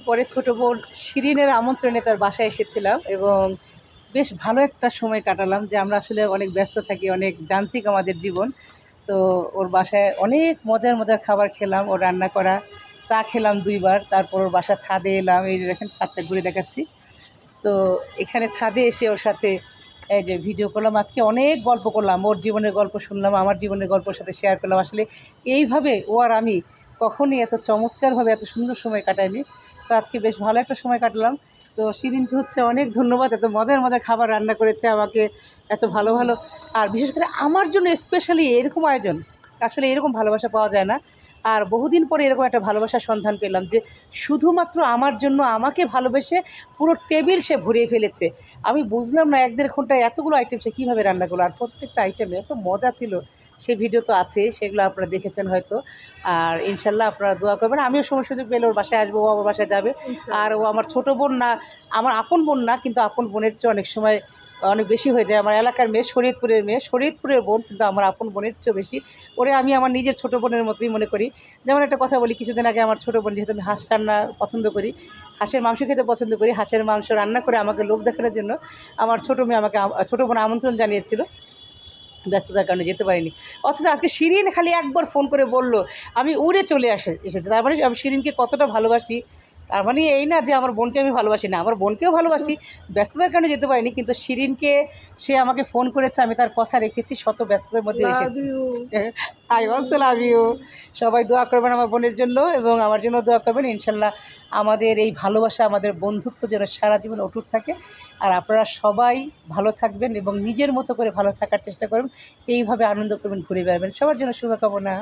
পরে ছোট বোন শিরিনের আমন্ত্রণে তার বাসায় এসেছিলাম এবং বেশ ভালো একটা সময় কাটালাম। যে আমরা আসলে অনেক ব্যস্ত থাকি, অনেক যান্ত্রিক আমাদের জীবন। তো ওর বাসায় অনেক মজার মজার খাবার খেলাম, ওর রান্না করা। চা খেলাম ২ বার, তারপর ওর বাসার ছাদে এলাম। এই যে দেখেন ছাদটা ঘুরে দেখাচ্ছি। তো এখানে ছাদে এসে ওর সাথে এই যে ভিডিও করলাম। আজকে অনেক গল্প করলাম, ওর জীবনের গল্প শুনলাম, আমার জীবনের গল্প ওর সাথে শেয়ার করলাম। আসলে এইভাবে ও আর আমি কখনই এত চমৎকারভাবে এত সুন্দর সময় কাটাইনি। তো আজকে বেশ ভালো একটা সময় কাটালাম। তো শিরিনকে হচ্ছে অনেক ধন্যবাদ, এত মজার মজার খাবার রান্না করেছে আমাকে, এত ভালো ভালো। আর বিশেষ করে আমার জন্য স্পেশালি এরকম আয়োজন, আসলে এরকম ভালোবাসা পাওয়া যায় না। আর বহুদিন পরে এরকম একটা ভালোবাসার সন্ধান পেলাম যে শুধুমাত্র আমার জন্য আমাকে ভালোবেসে পুরো টেবিল সে ভরিয়ে ফেলেছে। আমি বুঝলাম না ১-১.৫ ঘন্টায় এতগুলো আইটেম সে কীভাবে রান্না করলো। আর প্রত্যেকটা আইটেমে এত মজা ছিল। সে ভিডিও তো আছে, সেগুলো আপনারা দেখেছেন হয়তো। আর ইনশাল্লাহ আপনারা দোয়া করবেন। আমিও সময় সুযোগ পেলে ওর বাসায় আসবো, ও আমার বাসায় যাবে। আর ও আমার ছোট বোন না, আমার আপন বোন না, কিন্তু আপন বোনের চেয়ে অনেক সময় অনেক বেশি হয়ে যায়। আমার এলাকার মেয়ে, শরীয়তপুরের মেয়ে, শরীয়তপুরের বোন, কিন্তু আমার আপন বোনের চেয়েও বেশি। ওরে আমি আমার নিজের ছোট বোনের মতোই মনে করি। যেমন একটা কথা বলি, কিছুদিন আগে আমার ছোট বোন, যেহেতু আমি হাঁস রান্না পছন্দ করি, হাঁসের মাংস খেতে পছন্দ করি, হাঁসের মাংস রান্না করে আমাকে লোভ দেখানোর জন্য আমার ছোট মেয়ে আমাকে ছোট বোন আমন্ত্রণ জানিয়েছিল। ব্যস্ততার কারণে যেতে পারিনি। অথচ আজকে শিরিন খালি একবার ফোন করে বলল, আমি উড়ে চলে এসেছি। তার মানে আমি শিরিনকে কতটা ভালোবাসি। তার মানে এই না যে আমার বোনকে আমি ভালোবাসি না, আমার বোনকেও ভালোবাসি। ব্যস্ততার কারণে যেতে পারিনি, কিন্তু শিরিনকে সে আমাকে ফোন করেছে, আমি তার কথা রেখেছি, শত ব্যস্ততার মধ্যে এসেছি। I also love you. সবাই দোয়া করবেন আমার বোনের জন্য এবং আমার জন্য দোয়া করবেন। ইনশাল্লাহ আমাদের এই ভালোবাসা, আমাদের বন্ধুত্ব যেন সারা জীবন অটুট থাকে। আর আপনারা সবাই ভালো থাকবেন এবং নিজের মতো করে ভালো থাকার চেষ্টা করবেন। এইভাবে আনন্দ করবেন, ঘুরে বেড়াবেন। সবার জন্য শুভকামনা।